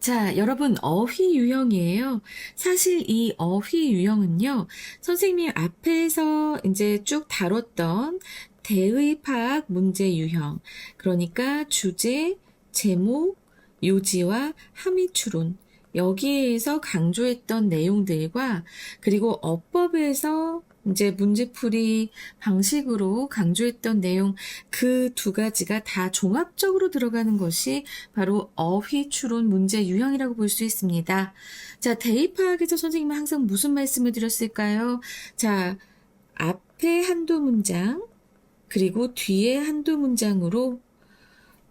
자, 여러분, 어휘 유형이에요. 사실 이 어휘 유형은요, 선생님이 앞에서 이제 쭉 다뤘던 대의 파악 문제 유형. 그러니까 주제, 제목, 요지와 함의 추론. 여기에서 강조했던 내용들과 그리고 어법에서 이제 문제풀이 방식으로 강조했던 내용 그 두 가지가 다 종합적으로 들어가는 것이 바로 어휘 추론 문제 유형이라고 볼 수 있습니다. 자, 대의 파악에서 선생님은 항상 무슨 말씀을 드렸을까요? 자, 앞에 한두 문장, 그리고 뒤에 한두 문장으로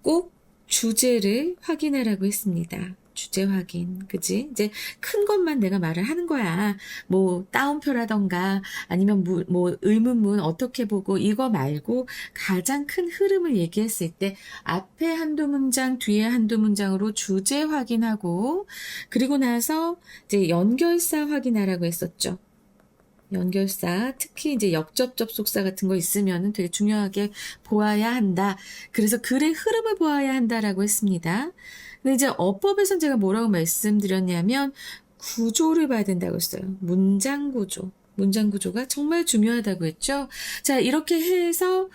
꼭 주제를 확인하라고 했습니다. 주제 확인, 그지? 이제 큰 것만 내가 말을 하는 거야. 뭐 따옴표라던가 아니면 뭐 의문문 어떻게 보고 이거 말고 가장 큰 흐름을 얘기했을 때 앞에 한두 문장, 뒤에 한두 문장으로 주제 확인하고 그리고 나서 이제 연결사 확인하라고 했었죠. 연결사, 특히 이제 역접 접속사 같은 거 있으면 되게 중요하게 보아야 한다. 그래서 글의 흐름을 보아야 한다라고 했습니다. 근데 이제 어법에선 제가 뭐라고 말씀드렸냐면 구조를 봐야 된다고 했어요. 문장 구조. 문장 구조가 정말 중요하다고 했죠. 자, 이렇게 해서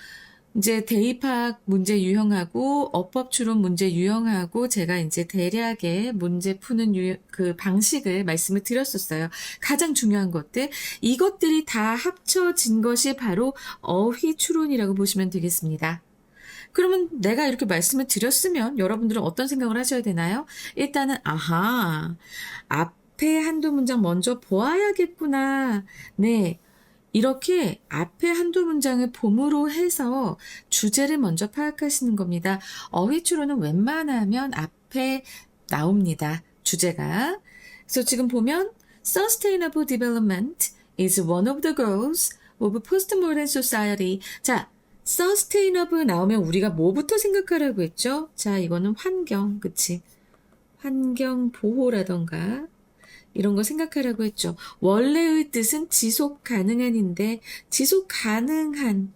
이제 대입학 문제 유형하고 어법 추론 문제 유형하고 제가 이제 대략의 문제 푸는 그 방식을 말씀을 드렸었어요. 가장 중요한 것들. 이것들이 다 합쳐진 것이 바로 어휘 추론이라고 보시면 되겠습니다. 그러면 내가 이렇게 말씀을 드렸으면 여러분들은 어떤 생각을 하셔야 되나요? 일단은 아하, 앞에 한두 문장 먼저 보아야겠구나. 네. 이렇게 앞에 한두 문장을 봄으로 해서 주제를 먼저 파악하시는 겁니다. 어휘 추론은 웬만하면 앞에 나옵니다. 주제가. 그래서 지금 보면 Sustainable Development is one of the goals of postmodern society. 자, Sustainable 나오면 우리가 뭐부터 생각하라고 했죠? 자, 이거는 환경, 그치? 환경 보호라던가 이런 거 생각하라고 했죠. 원래의 뜻은 지속 가능한인데 지속 가능한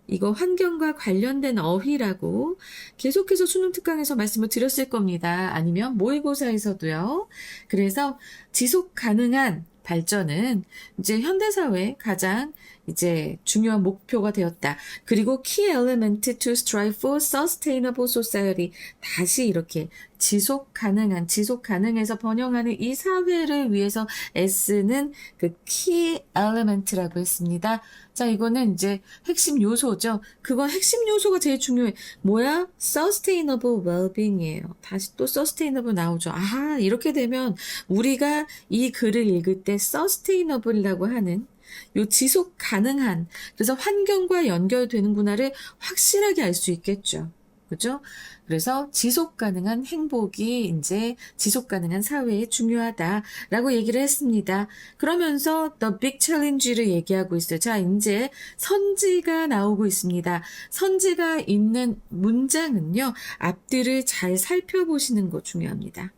이거 환경과 관련된 어휘라고 계속해서 수능 특강에서 말씀을 드렸을 겁니다. 아니면 모의고사에서도요. 그래서 지속 가능한 발전은 이제 현대사회의 가장 이제 중요한 목표가 되었다. 그리고 key element to strive for sustainable society. 다시 이렇게 지속 가능해서 번영하는 이 사회를 위해서 애쓰는 그 key element라고 했습니다. 자, 이거는 이제 핵심 요소죠. 그건 핵심 요소가 제일 중요해. 뭐야? Sustainable well-being이에요. 다시 또 sustainable 나오죠. 아, 이렇게 되면 우리가 이 글을 읽을 때 sustainable이라고 하는 요 지속 가능한, 그래서 환경과 연결되는구나를 확실하게 알 수 있겠죠. 그죠? 그래서 지속 가능한 행복이 이제 지속 가능한 사회에 중요하다라고 얘기를 했습니다. 그러면서 The Big Challenge를 얘기하고 있어요. 자, 이제 선지가 나오고 있습니다. 선지가 있는 문장은요, 앞뒤를 잘 살펴보시는 거 중요합니다.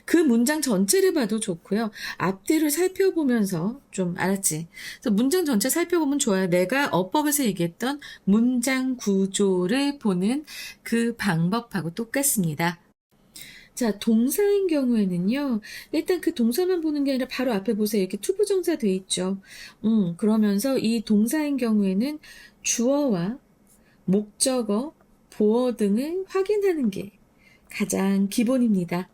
그 문장 전체를 봐도 좋고요. 앞뒤를 살펴보면서 좀 알았지? 그래서 문장 전체 살펴보면 좋아요. 내가 어법에서 얘기했던 문장 구조를 보는 그 방법하고 똑같습니다. 자, 동사인 경우에는요, 일단 그 동사만 보는 게 아니라 바로 앞에 보세요. 이렇게 투부정사 돼 있죠. 그러면서 이 동사인 경우에는 주어와 목적어, 보어 등을 확인하는 게 가장 기본입니다.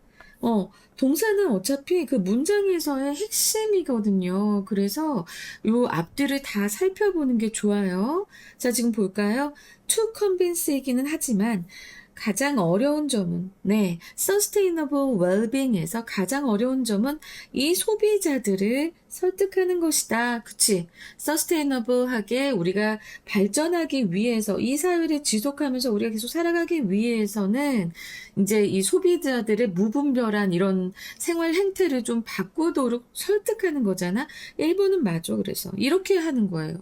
동사는 어차피 그 문장에서의 핵심이거든요. 그래서 요 앞뒤를 다 살펴보는 게 좋아요. 자, 지금 볼까요? To convince이기는 하지만 가장 어려운 점은, 네, sustainable well-being에서 가장 어려운 점은 이 소비자들을 설득하는 것이다. 그치? sustainable하게 우리가 발전하기 위해서 이 사회를 지속하면서 우리가 계속 살아가기 위해서는 이제 이 소비자들의 무분별한 이런 생활 행태를 좀 바꾸도록 설득하는 거잖아. 1번은 맞아. 그래서 이렇게 하는 거예요.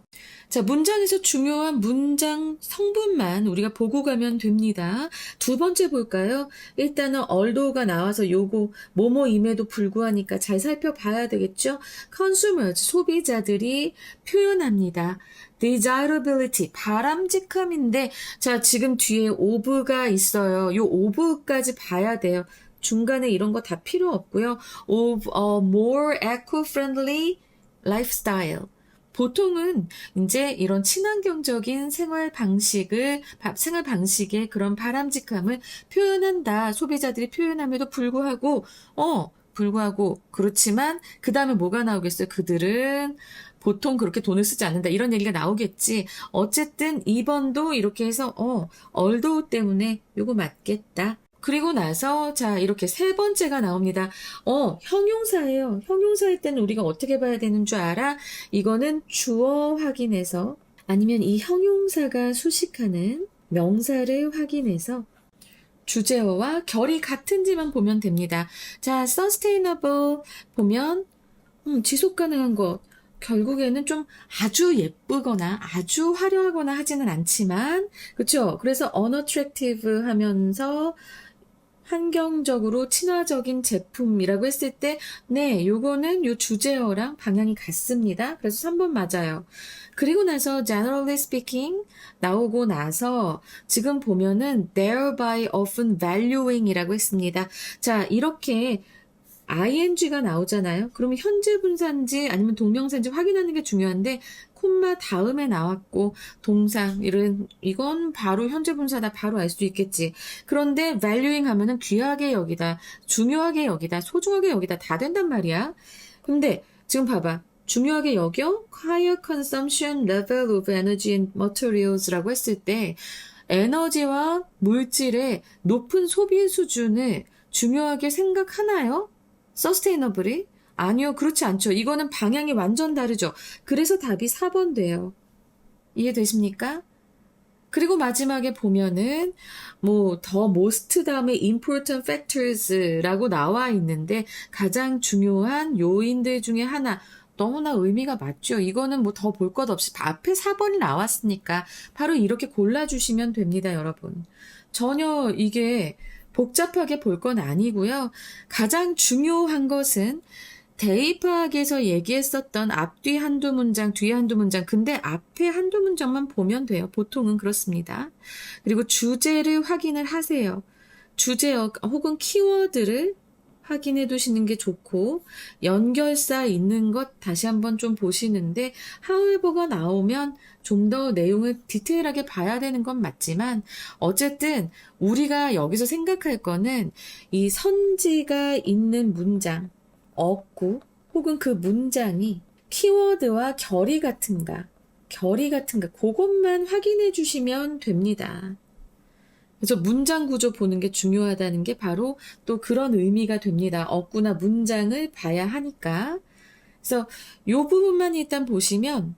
자, 문장에서 중요한 문장 성분만 우리가 보고 가면 됩니다. 두 번째 볼까요? 일단은 although가 나와서 요거 뭐뭐임에도 불구하니까 잘 살펴봐야 되겠죠? consumers, 소비자들이 표현합니다. desirability, 바람직함인데 자, 지금 뒤에 of가 있어요. 요 of까지 봐야 돼요. 중간에 이런 거 다 필요 없고요. of a more eco-friendly lifestyle. 보통은 이제 이런 친환경적인 생활 방식의 그런 바람직함을 표현한다. 소비자들이 표현함에도 불구하고 그렇지만 그 다음에 뭐가 나오겠어요? 그들은 보통 그렇게 돈을 쓰지 않는다. 이런 얘기가 나오겠지. 어쨌든 2번도 이렇게 해서 although 때문에 요거 맞겠다. 그리고 나서 자 이렇게 세 번째가 나옵니다. 형용사예요. 형용사일 때는 우리가 어떻게 봐야 되는 줄 알아? 이거는 주어 확인해서 아니면 이 형용사가 수식하는 명사를 확인해서 주제어와 결이 같은지만 보면 됩니다. 자, sustainable 보면 지속 가능한 것 결국에는 좀 아주 예쁘거나 아주 화려하거나 하지는 않지만 그렇죠? 그래서 unattractive 하면서 환경적으로 친화적인 제품이라고 했을 때, 네, 요거는 요 주제어랑 방향이 같습니다. 그래서 3번 맞아요. 그리고 나서 generally speaking 나오고 나서 지금 보면은 thereby often valuing 이라고 했습니다. 자, 이렇게 ing가 나오잖아요. 그러면 현재 분사인지 아니면 동명사인지 확인하는 게 중요한데 콤마 다음에 나왔고 동사 이건 바로 현재 분사다 바로 알 수 있겠지. 그런데 valuing 하면은 귀하게 여기다, 중요하게 여기다, 소중하게 여기다 다 된단 말이야. 근데 지금 봐봐. 중요하게 여겨 higher consumption level of energy and materials라고 했을 때 에너지와 물질의 높은 소비 수준을 중요하게 생각하나요? sustainably? 아니요, 그렇지 않죠. 이거는 방향이 완전 다르죠. 그래서 답이 4번 돼요. 이해되십니까? 그리고 마지막에 보면은 the most 다음에 important factors라고 나와 있는데 가장 중요한 요인들 중에 하나 너무나 의미가 맞죠. 이거는 더 볼 것 없이 앞에 4번이 나왔으니까 바로 이렇게 골라주시면 됩니다, 여러분. 전혀 이게 복잡하게 볼 건 아니고요. 가장 중요한 것은 대입학에서 얘기했었던 앞뒤 한두 문장, 뒤에 한두 문장, 근데 앞에 한두 문장만 보면 돼요. 보통은 그렇습니다. 그리고 주제를 확인을 하세요. 주제어 혹은 키워드를 확인해 두시는 게 좋고 연결사 있는 것 다시 한번 좀 보시는데 however가 나오면 좀 더 내용을 디테일하게 봐야 되는 건 맞지만 어쨌든 우리가 여기서 생각할 거는 이 선지가 있는 문장, 어구 혹은 그 문장이 키워드와 결이 같은가 그것만 확인해 주시면 됩니다. 그래서 문장 구조 보는 게 중요하다는 게 바로 또 그런 의미가 됩니다. 어구나 문장을 봐야 하니까. 그래서 이 부분만 일단 보시면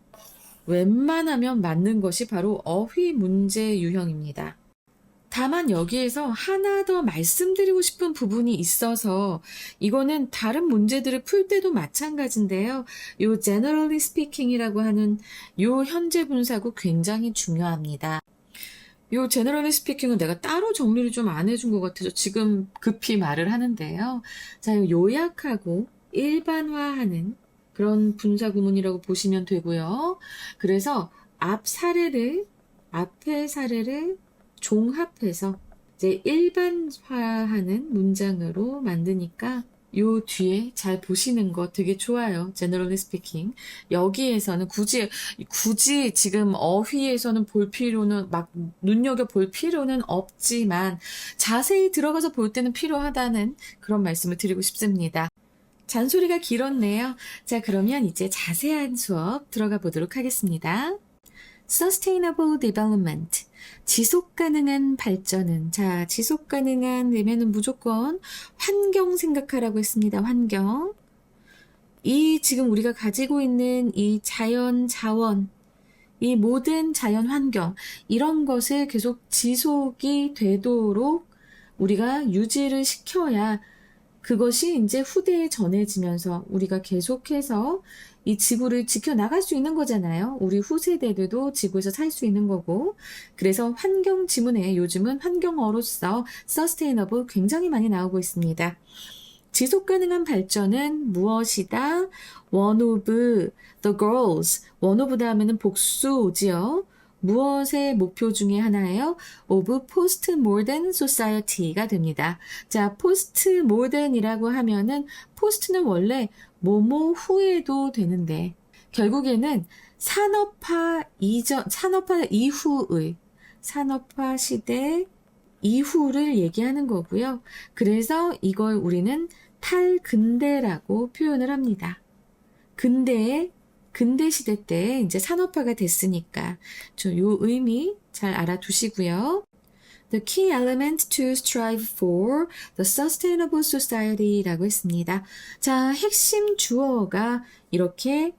웬만하면 맞는 것이 바로 어휘 문제 유형입니다. 다만 여기에서 하나 더 말씀드리고 싶은 부분이 있어서 이거는 다른 문제들을 풀 때도 마찬가지인데요. 요 generally speaking이라고 하는 요 현재 분사구 굉장히 중요합니다. 요 generally speaking은 내가 따로 정리를 좀 안 해준 것 같아서 지금 급히 말을 하는데요. 자, 요약하고 일반화하는 그런 분사 구문이라고 보시면 되고요. 그래서 앞에 사례를 종합해서 이제 일반화하는 문장으로 만드니까 요 뒤에 잘 보시는 거 되게 좋아요. generally speaking. 여기에서는 굳이 지금 어휘에서는 볼 필요는 눈여겨볼 필요는 없지만 자세히 들어가서 볼 때는 필요하다는 그런 말씀을 드리고 싶습니다. 잔소리가 길었네요. 자, 그러면 이제 자세한 수업 들어가 보도록 하겠습니다. Sustainable Development, 지속가능한 발전은, 자, 지속가능한 되면은 무조건 환경 생각하라고 했습니다. 환경. 지금 우리가 가지고 있는 이 자연 자원, 이 모든 자연 환경, 이런 것을 계속 지속이 되도록 우리가 유지를 시켜야 그것이 이제 후대에 전해지면서 우리가 계속해서 이 지구를 지켜나갈 수 있는 거잖아요. 우리 후세대들도 지구에서 살 수 있는 거고. 그래서 환경 지문에 요즘은 환경어로서 sustainable 굉장히 많이 나오고 있습니다. 지속가능한 발전은 무엇이다? One of the goals. One of 다음에는 복수 오지요. 무엇의 목표 중에 하나예요? of post-modern society가 됩니다. 자, post-modern이라고 하면은 post는 원래 뭐뭐 후에도 되는데 결국에는 산업화 이후의 산업화 시대 이후를 얘기하는 거고요. 그래서 이걸 우리는 탈근대라고 표현을 합니다. 근대 시대 때 이제 산업화가 됐으니까 요 의미 잘 알아두시고요. The key element to strive for the sustainable society라고 했습니다. 자, 핵심 주어가 이렇게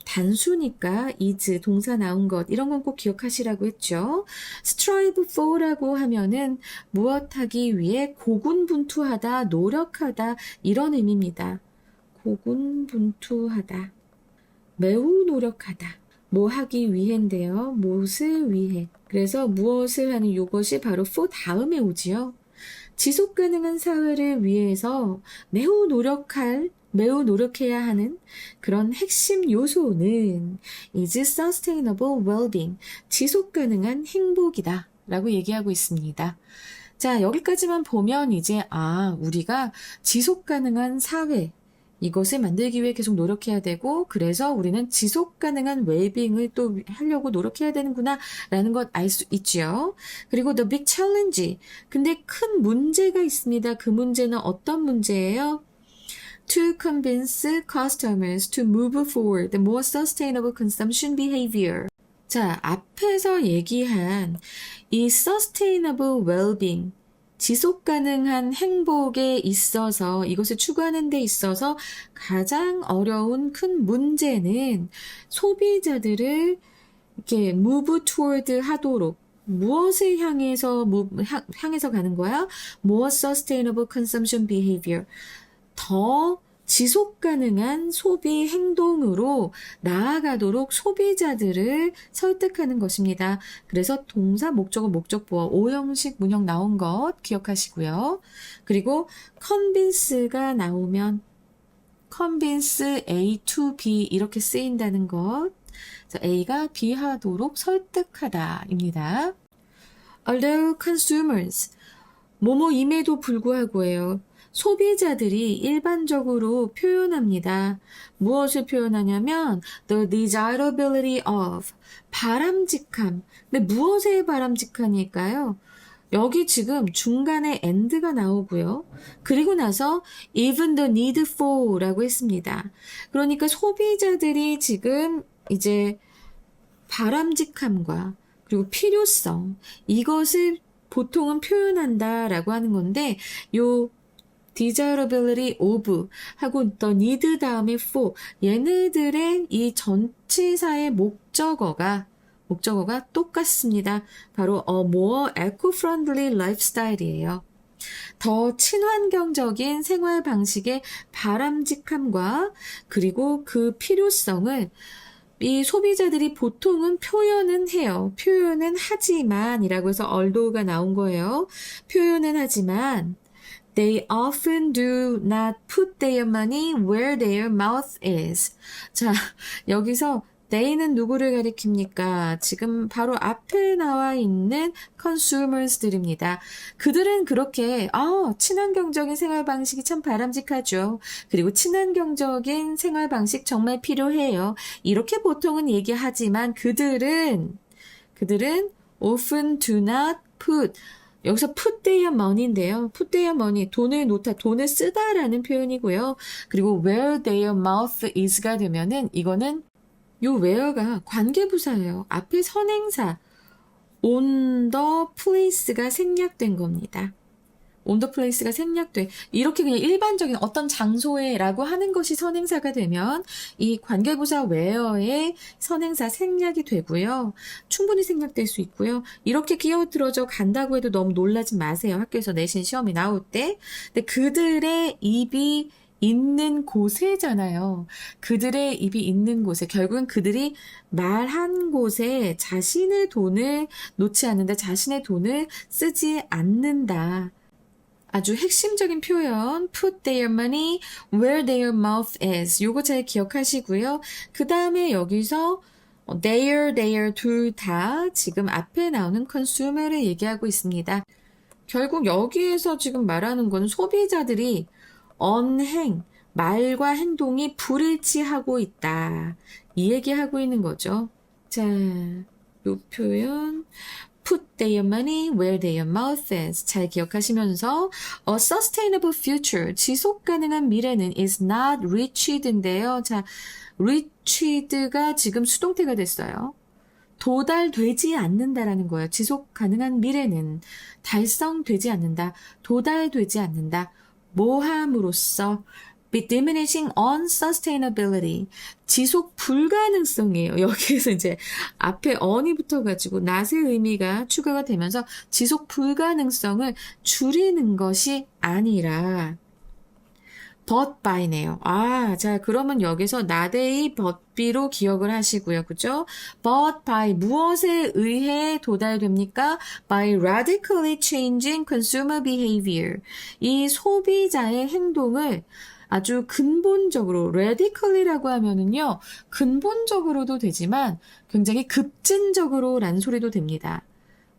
단수니까 is 동사 나온 것 이런 건 꼭 기억하시라고 했죠. strive for라고 하면은 무엇하기 위해 고군분투하다, 노력하다 이런 의미입니다. 고군분투하다, 매우 노력하다. 뭐 하기 위해인데요. 무엇을 위해. 그래서 무엇을 하는 이것이 바로 for 다음에 오지요. 지속 가능한 사회를 위해서 매우 노력해야 하는 그런 핵심 요소는 is sustainable well-being, 지속 가능한 행복이다 라고 얘기하고 있습니다. 자, 여기까지만 보면 이제 우리가 지속 가능한 사회 이것을 만들기 위해 계속 노력해야 되고 그래서 우리는 지속 가능한 웰빙을 또 하려고 노력해야 되는구나 라는 것 알 수 있죠. 그리고 the big challenge. 근데 큰 문제가 있습니다. 그 문제는 어떤 문제예요? To convince customers to move forward the more sustainable consumption behavior. 자, 앞에서 얘기한 이 sustainable well-being 지속 가능한 행복에 있어서 이것을 추구하는 데 있어서 가장 어려운 큰 문제는 소비자들을 이렇게 move toward 하도록 무엇을 향해서 가는 거야? More sustainable consumption behavior. 더 지속 가능한 소비 행동으로 나아가도록 소비자들을 설득하는 것입니다. 그래서 동사, 목적어, 목적보어, 오형식 문형 나온 것 기억하시고요. 그리고 convince가 나오면 convince A to B 이렇게 쓰인다는 것. A가 B 하도록 설득하다입니다. Although consumers, 뭐뭐임에도 불구하고예요. 소비자들이 일반적으로 표현합니다. 무엇을 표현하냐면 the desirability of, 바람직함. 근데 무엇의 바람직함일까요? 여기 지금 중간에 and가 나오고요. 그리고 나서 even the need for 라고 했습니다. 그러니까 소비자들이 지금 이제 바람직함과 그리고 필요성 이것을 보통은 표현한다라고 하는 건데 요 desirability of 하고 the need 다음에 for 얘네들의 이 전치사의 목적어가 똑같습니다. 바로 a more eco-friendly lifestyle이에요. 더 친환경적인 생활 방식의 바람직함과 그리고 그 필요성을 이 소비자들이 보통은 표현은 해요. 표현은 하지만 이라고 해서 although가 나온 거예요. 표현은 하지만 They often do not put their money where their mouth is. 자, 여기서 they는 누구를 가리킵니까? 지금 바로 앞에 나와 있는 consumers들입니다. 그들은 그렇게 친환경적인 생활 방식이 참 바람직하죠. 그리고 친환경적인 생활 방식 정말 필요해요. 이렇게 보통은 얘기하지만 그들은 often do not put 여기서 put their money인데요. put their money, 돈을 놓다, 돈을 쓰다라는 표현이고요. 그리고 where their mouth is가 되면은 이거는 요 where가 관계부사예요. 앞에 선행사 on the place가 생략된 겁니다. on the place가 생략돼. 이렇게 그냥 일반적인 어떤 장소에 라고 하는 것이 선행사가 되면 이 관계부사 where의 선행사 생략이 되고요. 충분히 생략될 수 있고요. 이렇게 끼어들어져 간다고 해도 너무 놀라지 마세요. 학교에서 내신 시험이 나올 때. 근데 그들의 입이 있는 곳에잖아요. 그들의 입이 있는 곳에 결국은 그들이 말한 곳에 자신의 돈을 놓지 않는다. 자신의 돈을 쓰지 않는다. 아주 핵심적인 표현 put their money where their mouth is. 요거 잘 기억하시고요. 그 다음에 여기서 Their 둘 다 지금 앞에 나오는 consumer를 얘기하고 있습니다. 결국 여기에서 지금 말하는 건 소비자들이 언행, 말과 행동이 불일치하고 있다. 이 얘기하고 있는 거죠. 자, 요 표현 put their money where their mouth is. 잘 기억하시면서 a sustainable future, 지속 가능한 미래는 is not reached인데요. 자, reached가 지금 수동태가 됐어요. 도달되지 않는다라는 거예요. 지속 가능한 미래는 달성되지 않는다. 도달되지 않는다. 모함으로써 be diminishing unsustainability. 지속 불가능성이에요. 여기에서 이제 앞에 on이 붙어가지고 not의 의미가 추가가 되면서 지속 불가능성을 줄이는 것이 아니라 but by네요. 자, 그러면 여기서 not a but by로 기억을 하시고요. 그죠? but by 무엇에 의해 도달됩니까? by radically changing consumer behavior. 이 소비자의 행동을 아주 근본적으로 radically라고 하면은요. 근본적으로도 되지만 굉장히 급진적으로라는 소리도 됩니다.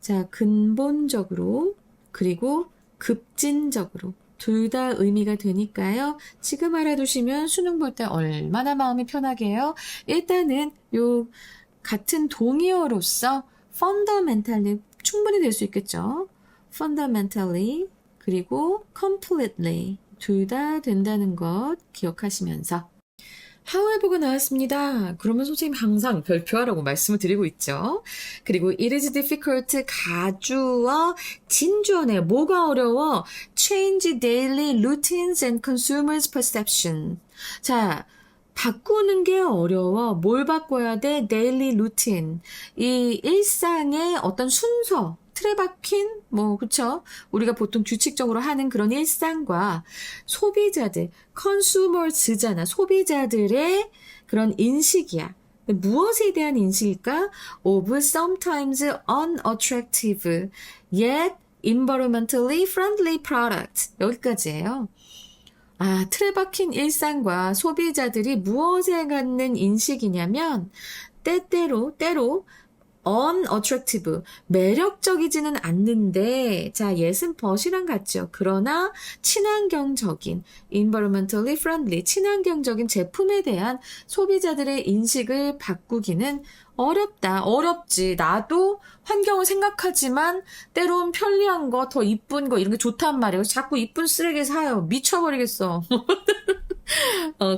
자, 근본적으로 그리고 급진적으로 둘 다 의미가 되니까요. 지금 알아두시면 수능 볼 때 얼마나 마음이 편하게요. 일단은 요 같은 동의어로서 fundamentally 충분히 될 수 있겠죠. fundamentally 그리고 completely 둘 다 된다는 것 기억하시면서 however가 나왔습니다. 그러면 선생님 항상 별표하라고 말씀을 드리고 있죠. 그리고 it is difficult 가주어 진주어네요. 뭐가 어려워? change daily routines and consumers perception. 자, 바꾸는 게 어려워. 뭘 바꿔야 돼? daily routine. 이 일상의 어떤 순서. 틀에 박힌 그쵸? 우리가 보통 규칙적으로 하는 그런 일상과 소비자들, consumers잖아. 소비자들의 그런 인식이야. 무엇에 대한 인식일까? of sometimes unattractive yet environmentally friendly product. 여기까지예요. 틀에 박힌 일상과 소비자들이 무엇에 갖는 인식이냐면 때로 unattractive, 매력적이지는 않는데, 자, yes은 but이랑 같죠. 그러나 친환경적인, environmentally friendly, 친환경적인 제품에 대한 소비자들의 인식을 바꾸기는 어렵다. 어렵지. 나도 환경을 생각하지만 때론 편리한 거, 더 이쁜 거 이런 게 좋단 말이에요. 자꾸 이쁜 쓰레기 사요. 미쳐버리겠어.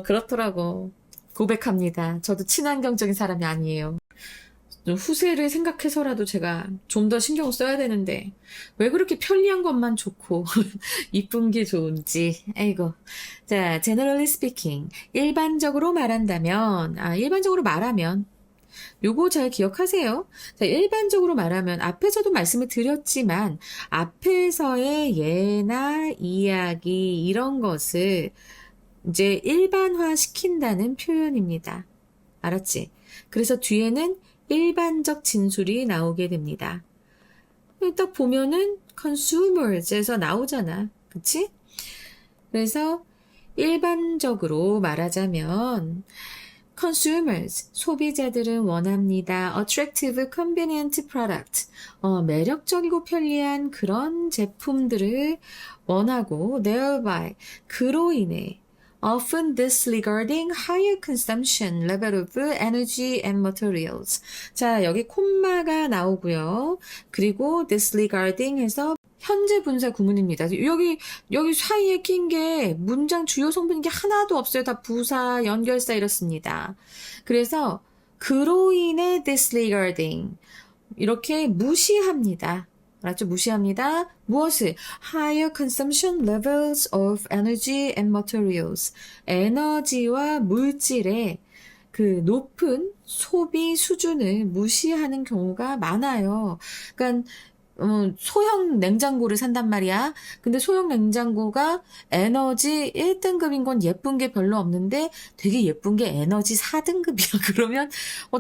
그렇더라고. 고백합니다. 저도 친환경적인 사람이 아니에요. 후세를 생각해서라도 제가 좀 더 신경을 써야 되는데 왜 그렇게 편리한 것만 좋고 이쁜 게 좋은지. 아이고. 자, generally speaking. 일반적으로 말하면 요거 잘 기억하세요. 자, 일반적으로 말하면 앞에서도 말씀을 드렸지만 앞에서의 예나 이야기 이런 것을 이제 일반화 시킨다는 표현입니다. 알았지? 그래서 뒤에는 일반적 진술이 나오게 됩니다. 딱 보면은 consumers에서 나오잖아. 그치? 그래서 일반적으로 말하자면 consumers, 소비자들은 원합니다. attractive, convenient product, 매력적이고 편리한 그런 제품들을 원하고 thereby, 그로 인해 often disregarding higher consumption level of energy and materials. 자, 여기 콤마가 나오고요. 그리고 disregarding 해서 현재 분사 구문입니다. 여기 사이에 낀 게 문장 주요 성분인 게 하나도 없어요. 다 부사, 연결사 이렇습니다. 그래서 그로 인해 disregarding 이렇게 무시합니다. 알았죠? 무시합니다. 무엇을? Higher consumption levels of energy and materials. 에너지와 물질의 그 높은 소비 수준을 무시하는 경우가 많아요. 그러니까 소형 냉장고를 산단 말이야. 근데 소형 냉장고가 에너지 1등급인 건 예쁜 게 별로 없는데 되게 예쁜 게 에너지 4등급이야. 그러면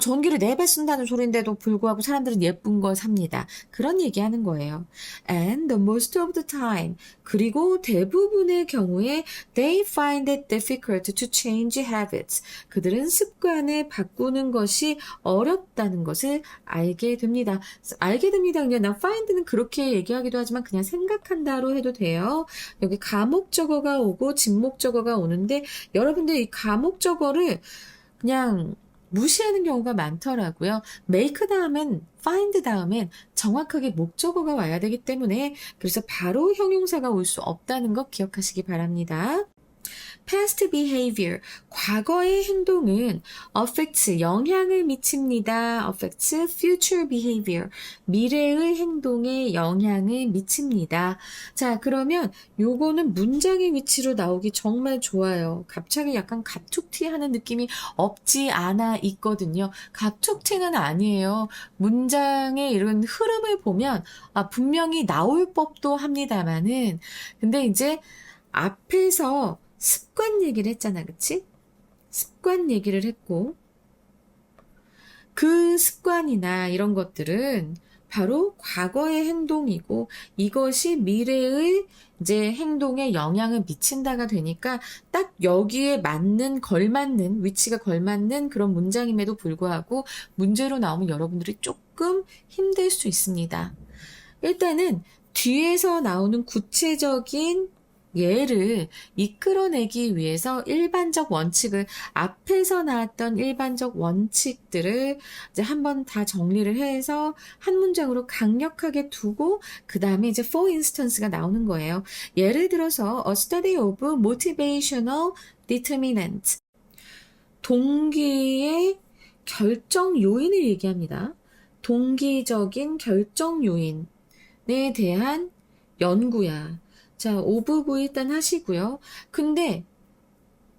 전기를 4배 쓴다는 소린데도 불구하고 사람들은 예쁜 걸 삽니다. 그런 얘기하는 거예요. And the most of the time. 그리고 대부분의 경우에 they find it difficult to change habits. 그들은 습관을 바꾸는 것이 어렵다는 것을 알게 됩니다. 알게 됩니다. 그냥 나 find는 그렇게 얘기하기도 하지만 그냥 생각한다로 해도 돼요. 여기 가목적어가 오고 직목적어가 오는데 여러분들 이 가목적어를 그냥 무시하는 경우가 많더라고요. make 다음엔 find 다음엔 정확하게 목적어가 와야 되기 때문에 그래서 바로 형용사가 올 수 없다는 거 기억하시기 바랍니다. past behavior, 과거의 행동은 affects, 영향을 미칩니다. affects future behavior, 미래의 행동에 영향을 미칩니다. 자, 그러면 요거는 문장의 위치로 나오기 정말 좋아요. 갑자기 약간 갑툭튀하는 느낌이 없지 않아 있거든요. 갑툭튀는 아니에요. 문장의 이런 흐름을 보면 분명히 나올 법도 합니다만은 근데 이제 앞에서 습관 얘기를 했잖아, 그치? 습관 얘기를 했고, 그 습관이나 이런 것들은 바로 과거의 행동이고, 이것이 미래의 이제 행동에 영향을 미친다가 되니까 딱 여기에 맞는, 걸맞는, 위치가 걸맞는 그런 문장임에도 불구하고 문제로 나오면 여러분들이 조금 힘들 수 있습니다. 일단은 뒤에서 나오는 구체적인 예를 이끌어내기 위해서 일반적 원칙을 앞에서 나왔던 일반적 원칙들을 이제 한번 다 정리를 해서 한 문장으로 강력하게 두고 그 다음에 이제 for instance가 나오는 거예요. 예를 들어서 a study of motivational determinants. 동기의 결정 요인을 얘기합니다. 동기적인 결정 요인에 대한 연구야. 자, 오브브 일단 하시고요. 근데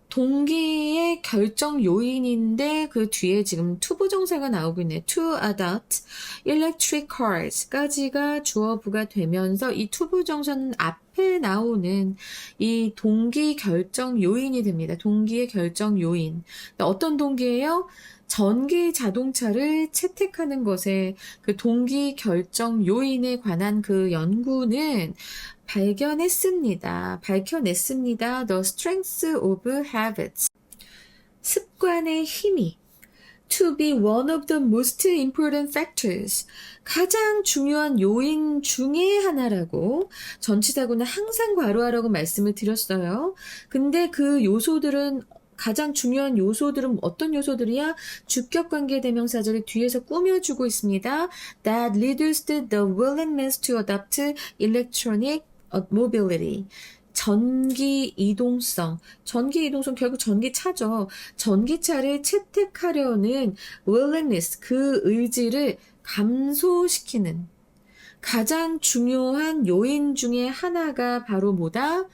동기의 결정 요인인데 그 뒤에 지금 투부정사가 나오고 있네요. To adopt electric cars까지가 주어부가 되면서 이 투부정사는 앞에 나오는 이 동기 결정 요인이 됩니다. 동기의 결정 요인. 어떤 동기예요? 전기 자동차를 채택하는 것에 그 동기 결정 요인에 관한 그 연구는 밝혀냈습니다. The strength of habits. 습관의 힘이 to be one of the most important factors. 가장 중요한 요인 중에 하나라고 전치사고는 항상 괄호하라고 말씀을 드렸어요. 근데 그 요소들은 가장 중요한 요소들은 어떤 요소들이야? 주격관계 대명사절을 뒤에서 꾸며주고 있습니다. That reduced the willingness to adopt electronic mobility. 전기 이동성 결국 전기차죠. 전기차를 채택하려는 willingness, 그 의지를 감소시키는 가장 중요한 요인 중에 하나가 바로 뭐다?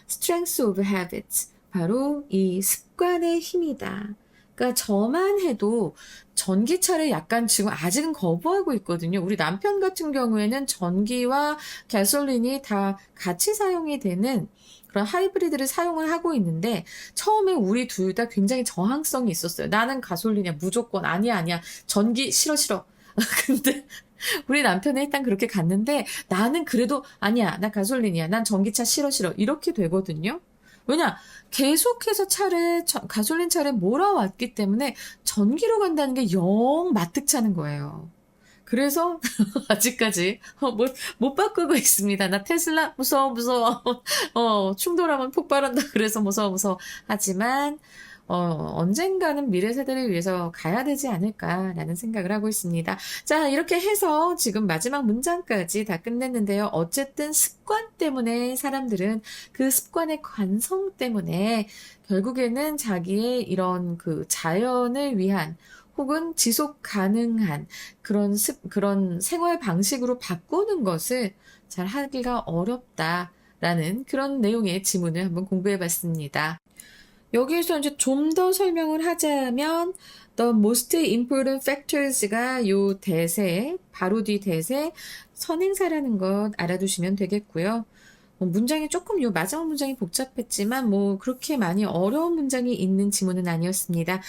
Strength of habits. 바로 이 습관의 힘이다. 그러니까 저만 해도 전기차를 약간 지금 아직은 거부하고 있거든요. 우리 남편 같은 경우에는 전기와 가솔린이 다 같이 사용이 되는 그런 하이브리드를 사용을 하고 있는데 처음에 우리 둘 다 굉장히 저항성이 있었어요. 나는 가솔린이야. 무조건 아니야. 전기 싫어. 근데 우리 남편은 일단 그렇게 갔는데 나는 그래도 아니야. 나 가솔린이야. 난 전기차 싫어. 이렇게 되거든요. 왜냐? 계속해서 가솔린 차를 몰아왔기 때문에 전기로 간다는 게 영 마뜩찮은 거예요. 그래서 아직까지 못 바꾸고 있습니다. 나 테슬라 무서워. 충돌하면 폭발한다. 그래서 무서워. 하지만 언젠가는 미래 세대를 위해서 가야 되지 않을까라는 생각을 하고 있습니다. 자, 이렇게 해서 지금 마지막 문장까지 다 끝냈는데요. 어쨌든 습관 때문에 사람들은 그 습관의 관성 때문에 결국에는 자기의 이런 그 자연을 위한 혹은 지속 가능한 그런 생활 방식으로 바꾸는 것을 잘 하기가 어렵다라는 그런 내용의 지문을 한번 공부해 봤습니다. 여기에서 이제 좀 더 설명을 하자면 the most important factors가 요 대세, 바로 뒤 대세, 선행사라는 것 알아두시면 되겠고요. 문장이 조금 요 마지막 문장이 복잡했지만 뭐 그렇게 많이 어려운 문장이 있는 지문은 아니었습니다.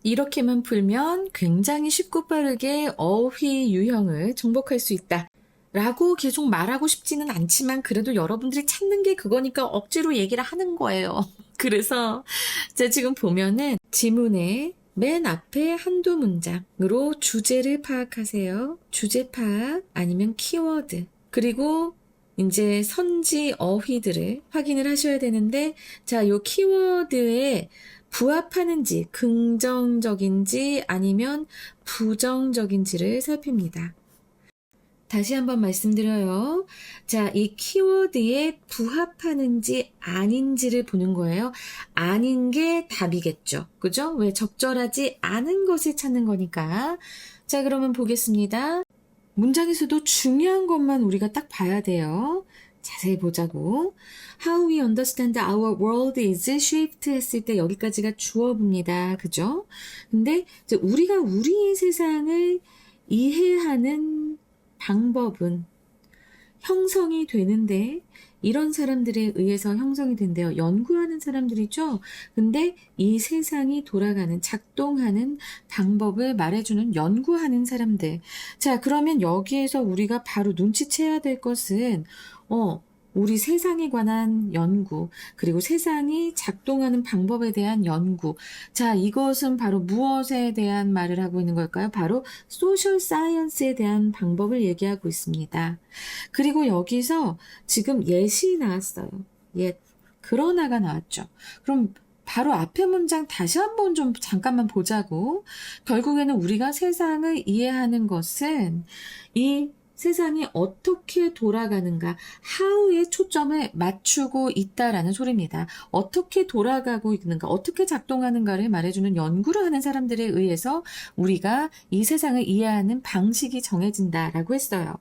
이렇게만 풀면 굉장히 쉽고 빠르게 어휘 유형을 정복할 수 있다. 라고 계속 말하고 싶지는 않지만 그래도 여러분들이 찾는 게 그거니까 억지로 얘기를 하는 거예요. 그래서 자 지금 보면은 지문의 맨 앞에 한두 문장으로 주제를 파악하세요. 주제 파악 아니면 키워드. 그리고 이제 선지 어휘들을 확인을 하셔야 되는데 자, 요 키워드에 부합하는지 긍정적인지 아니면 부정적인지를 살핍니다. 다시 한번 말씀드려요. 자, 이 키워드에 부합하는지 아닌지를 보는 거예요. 아닌 게 답이겠죠. 그죠? 왜 적절하지 않은 것을 찾는 거니까. 자, 그러면 보겠습니다. 문장에서도 중요한 것만 우리가 딱 봐야 돼요. 자세히 보자고. How we understand our world is shaped 했을 때 여기까지가 주어입니다. 그죠? 근데 이제 우리가 우리의 세상을 이해하는 방법은 형성이 되는데 이런 사람들에 의해서 형성이 된대요. 연구하는 사람들이죠. 근데 이 세상이 돌아가는, 작동하는 방법을 말해주는 연구하는 사람들. 자, 그러면 여기에서 우리가 바로 눈치채야 될 것은 우리 세상에 관한 연구, 그리고 세상이 작동하는 방법에 대한 연구. 자, 이것은 바로 무엇에 대한 말을 하고 있는 걸까요? 바로 소셜 사이언스에 대한 방법을 얘기하고 있습니다. 그리고 여기서 지금 yet이 나왔어요. yet. 그러나가 나왔죠. 그럼 바로 앞에 문장 다시 한번 좀 잠깐만 보자고. 결국에는 우리가 세상을 이해하는 것은 이 세상이 어떻게 돌아가는가, how에 초점을 맞추고 있다라는 소리입니다. 어떻게 돌아가고 있는가, 어떻게 작동하는가를 말해주는 연구를 하는 사람들에 의해서 우리가 이 세상을 이해하는 방식이 정해진다라고 했어요.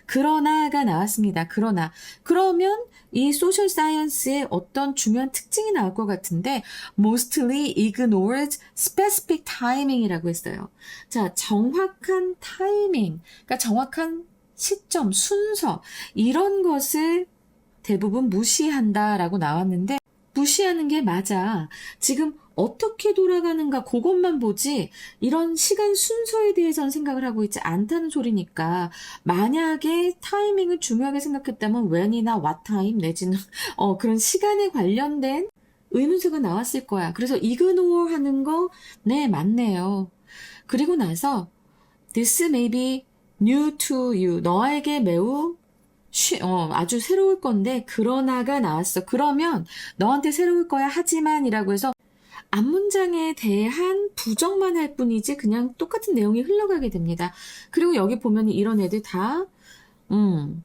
그러나가 나왔습니다. 그러나. 그러면 이 소셜 사이언스의 어떤 중요한 특징이 나올 것 같은데 mostly ignores specific timing이라고 했어요. 자, 정확한 타이밍, 그러니까 정확한 시점, 순서 이런 것을 대부분 무시한다라고 나왔는데 무시하는 게 맞아. 지금 어떻게 돌아가는가 그것만 보지 이런 시간 순서에 대해서는 생각을 하고 있지 않다는 소리니까 만약에 타이밍을 중요하게 생각했다면 when이나 what time 내지는 그런 시간에 관련된 의문사가 나왔을 거야. 그래서 ignore 하는 거 네, 맞네요. 그리고 나서 this may be new to you. 너에게 매우 아주 새로울 건데 그러나가 나왔어. 그러면 너한테 새로울 거야. 하지만이라고 해서 앞문장에 대한 부정만 할 뿐이지 그냥 똑같은 내용이 흘러가게 됩니다. 그리고 여기 보면 이런 애들 다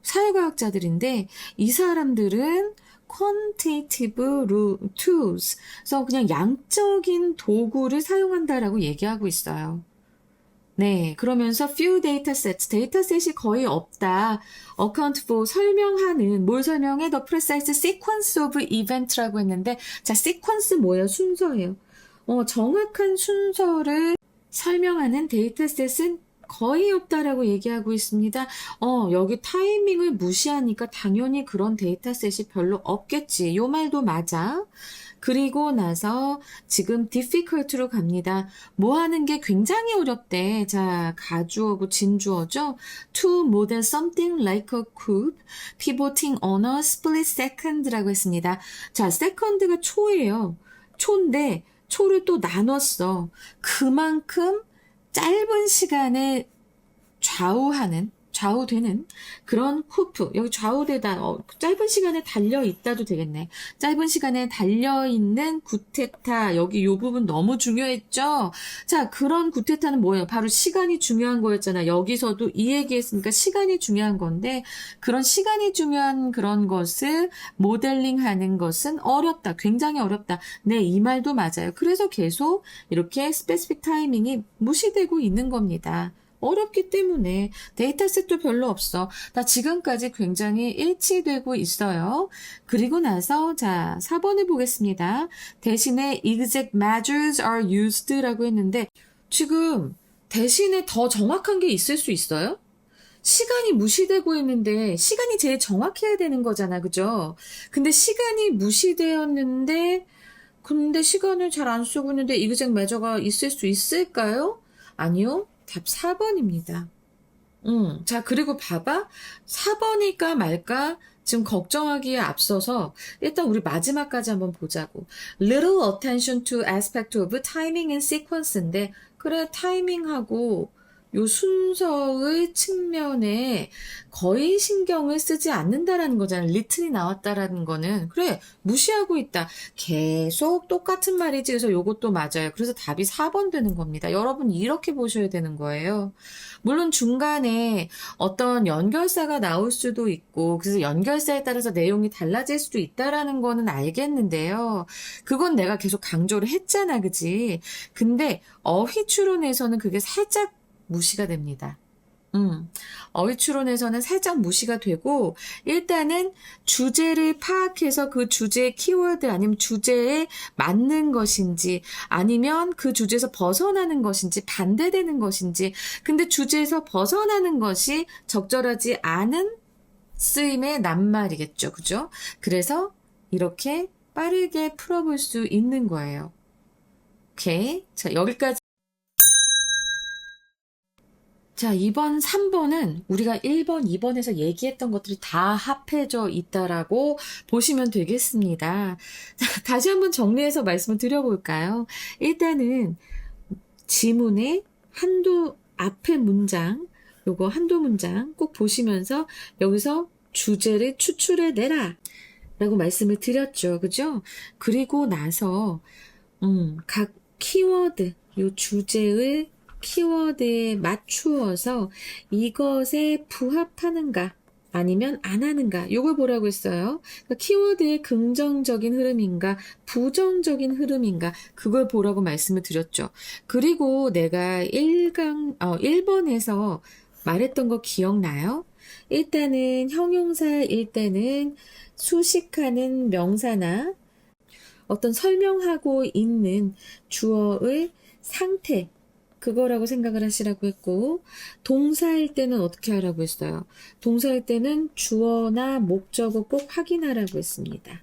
사회과학자들인데 이 사람들은 quantitative tools, 그래서 그냥 양적인 도구를 사용한다라고 얘기하고 있어요. 네, 그러면서 few datasets, 데이터셋이 거의 없다. account for, 설명하는, 뭘 설명해? the precise sequence of event라고 했는데, 자, sequence 뭐예요? 순서예요. 정확한 순서를 설명하는 데이터셋은 거의 없다라고 얘기하고 있습니다. 여기 타이밍을 무시하니까 당연히 그런 데이터셋이 별로 없겠지. 요 말도 맞아. 그리고 나서 지금 difficult로 갑니다. 뭐 하는 게 굉장히 어렵대. 자, 가주어고 진주어죠. To model something like a cube, pivoting on a split second라고 했습니다. 자, second가 초예요. 초인데 초를 또 나눴어. 그만큼 짧은 시간에 좌우되는 그런 후프, 여기 좌우되다, 짧은 시간에 달려있다도 되겠네. 짧은 시간에 달려있는 구테타, 여기 요 부분 너무 중요했죠? 자, 그런 구테타는 뭐예요? 바로 시간이 중요한 거였잖아. 여기서도 이 얘기했으니까 시간이 중요한 건데, 그런 시간이 중요한 그런 것을 모델링 하는 것은 어렵다. 굉장히 어렵다. 네, 이 말도 맞아요. 그래서 계속 이렇게 스페시픽 타이밍이 무시되고 있는 겁니다. 어렵기 때문에 데이터셋도 별로 없어. 나 지금까지 굉장히 일치되고 있어요. 그리고 나서 자 4번을 보겠습니다. 대신에 exact measures are used라고 했는데 지금 대신에 더 정확한 게 있을 수 있어요? 시간이 무시되고 있는데 시간이 제일 정확해야 되는 거잖아. 그죠? 근데 시간이 무시되었는데 근데 시간을 잘 안 쓰고 있는데 exact measure가 있을 수 있을까요? 아니요. 답 4번입니다. 자, 그리고 봐봐. 4번일까 말까? 지금 걱정하기에 앞서서 일단 우리 마지막까지 한번 보자고. Little attention to aspect of timing and sequence인데 그래, 타이밍하고 요 순서의 측면에 거의 신경을 쓰지 않는다라는 거잖아. little이 나왔다라는 거는. 그래, 무시하고 있다. 계속 똑같은 말이지. 그래서 요것도 맞아요. 그래서 답이 4번 되는 겁니다. 여러분 이렇게 보셔야 되는 거예요. 물론 중간에 어떤 연결사가 나올 수도 있고, 그래서 연결사에 따라서 내용이 달라질 수도 있다라는 거는 알겠는데요. 그건 내가 계속 강조를 했잖아, 그지? 근데 어휘추론에서는 그게 살짝 무시가 됩니다. 어휘추론에서는 살짝 무시가 되고 일단은 주제를 파악해서 그 주제의 키워드 아니면 주제에 맞는 것인지 아니면 그 주제에서 벗어나는 것인지 반대되는 것인지 근데 주제에서 벗어나는 것이 적절하지 않은 쓰임의 낱말이겠죠. 그죠? 그래서 이렇게 빠르게 풀어볼 수 있는 거예요. 오케이. 자, 여기까지. 자, 2번, 3번은 우리가 1번, 2번에서 얘기했던 것들이 다 합해져 있다라고 보시면 되겠습니다. 자, 다시 한번 정리해서 말씀을 드려볼까요? 일단은 지문의 앞에 문장, 요거 한두 문장 꼭 보시면서 여기서 주제를 추출해내라 라고 말씀을 드렸죠. 그죠? 그리고 나서 각 키워드, 요 주제의 키워드에 맞추어서 이것에 부합하는가 아니면 안 하는가 요걸 보라고 했어요. 그러니까 키워드의 긍정적인 흐름인가 부정적인 흐름인가 그걸 보라고 말씀을 드렸죠. 그리고 내가 1번에서 말했던 거 기억나요? 일단은 형용사일 때는 수식하는 명사나 어떤 설명하고 있는 주어의 상태 그거라고 생각을 하시라고 했고 동사일 때는 어떻게 하라고 했어요? 동사일 때는 주어나 목적어 꼭 확인하라고 했습니다.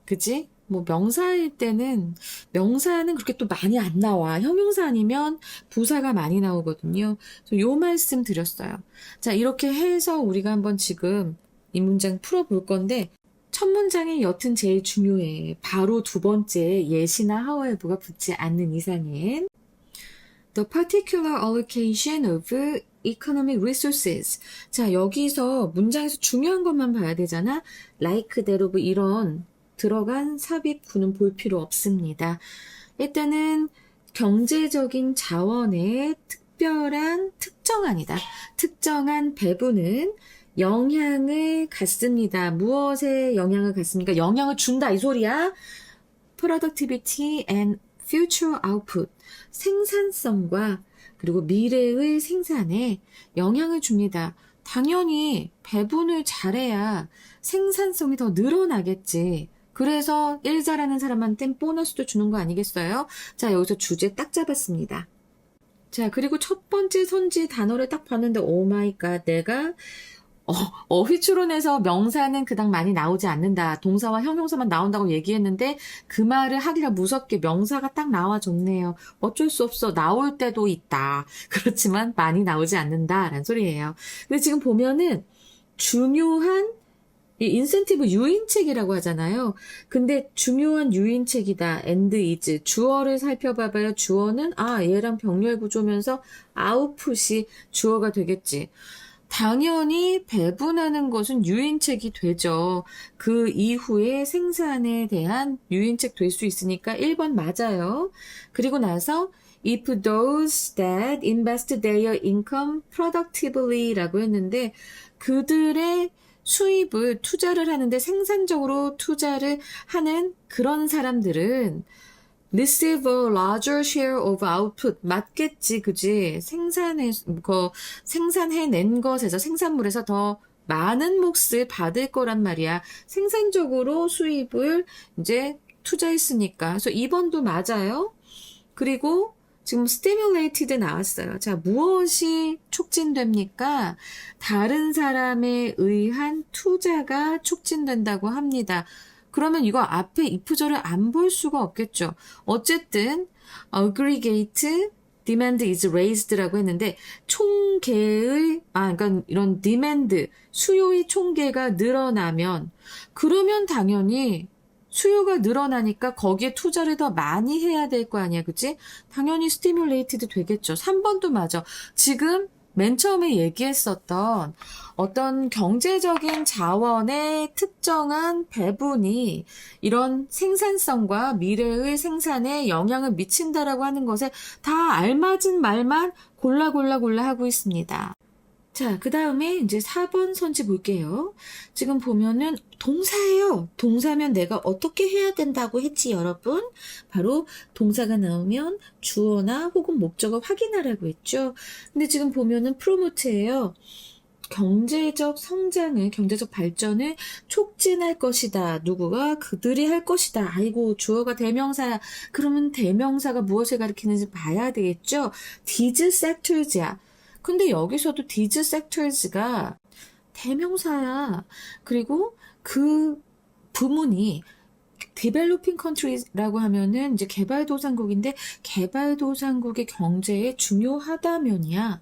그치? 뭐 명사일 때는 명사는 그렇게 또 많이 안 나와. 형용사 아니면 부사가 많이 나오거든요. 그래서 요 말씀 드렸어요. 자, 이렇게 해서 우리가 한번 지금 이 문장 풀어볼 건데 첫 문장이 여튼 제일 중요해. 바로 두 번째 예시나 하워에브가 붙지 않는 이상엔 The particular allocation of economic resources. 자, 여기서 문장에서 중요한 것만 봐야 되잖아. like, thereof 이런 들어간 삽입구는 볼 필요 없습니다. 일단은 경제적인 자원의 특정한 배분은 영향을 갖습니다. 무엇에 영향을 갖습니까? 영향을 준다 이 소리야. Productivity and future output. 생산성과 그리고 미래의 생산에 영향을 줍니다. 당연히 배분을 잘해야 생산성이 더 늘어나겠지. 그래서 일 잘하는 사람한텐 보너스도 주는 거 아니겠어요? 자, 여기서 주제 딱 잡았습니다. 자, 그리고 첫 번째 선지 단어를 딱 봤는데 오 마이 갓, 내가 어휘추론에서 명사는 그닥 많이 나오지 않는다. 동사와 형용사만 나온다고 얘기했는데 그 말을 하기가 무섭게 명사가 딱 나와줬네요. 어쩔 수 없어. 나올 때도 있다. 그렇지만 많이 나오지 않는다라는 소리예요. 근데 지금 보면은 중요한 이 인센티브 유인책이라고 하잖아요. 근데 중요한 유인책이다. and is. 주어를 살펴봐봐요. 주어는 얘랑 병렬 구조면서 아웃풋이 주어가 되겠지. 당연히 배분하는 것은 유인책이 되죠. 그 이후에 생산에 대한 유인책 될 수 있으니까 1번 맞아요. 그리고 나서 if those that invest their income productively 라고 했는데 그들의 수입을 투자를 하는데 생산적으로 투자를 하는 그런 사람들은 receive a larger share of output. 맞겠지, 그지? 생산해낸 것에서, 생산물에서 더 많은 몫을 받을 거란 말이야. 생산적으로 수입을 이제 투자했으니까. 그래서 2번도 맞아요. 그리고 지금 stimulated 나왔어요. 자, 무엇이 촉진됩니까? 다른 사람에 의한 투자가 촉진된다고 합니다. 그러면 이거 앞에 if절을 안 볼 수가 없겠죠. 어쨌든 aggregate demand is raised라고 했는데 그러니까 이런 demand, 수요의 총계가 늘어나면 그러면 당연히 수요가 늘어나니까 거기에 투자를 더 많이 해야 될 거 아니야, 그치? 당연히 스티뮬레이티드 되겠죠. 3번도 맞아. 지금 맨 처음에 얘기했었던 어떤 경제적인 자원의 특정한 배분이 이런 생산성과 미래의 생산에 영향을 미친다라고 하는 것에 다 알맞은 말만 골라 하고 있습니다. 자, 그 다음에 이제 4번 선지 볼게요. 지금 보면은 동사예요. 동사면 내가 어떻게 해야 된다고 했지, 여러분? 바로 동사가 나오면 주어나 혹은 목적어 확인하라고 했죠. 근데 지금 보면은 promote예요. 경제적 성장을, 경제적 발전을 촉진할 것이다. 누구가? 그들이 할 것이다. 아이고, 주어가 대명사야. 그러면 대명사가 무엇을 가리키는지 봐야 되겠죠? These sectors야. 근데 여기서도 these sectors가 대명사야. 그리고 그 부문이 developing country라고 하면은 이제 개발도상국인데 개발도상국의 경제에 중요하다면이야.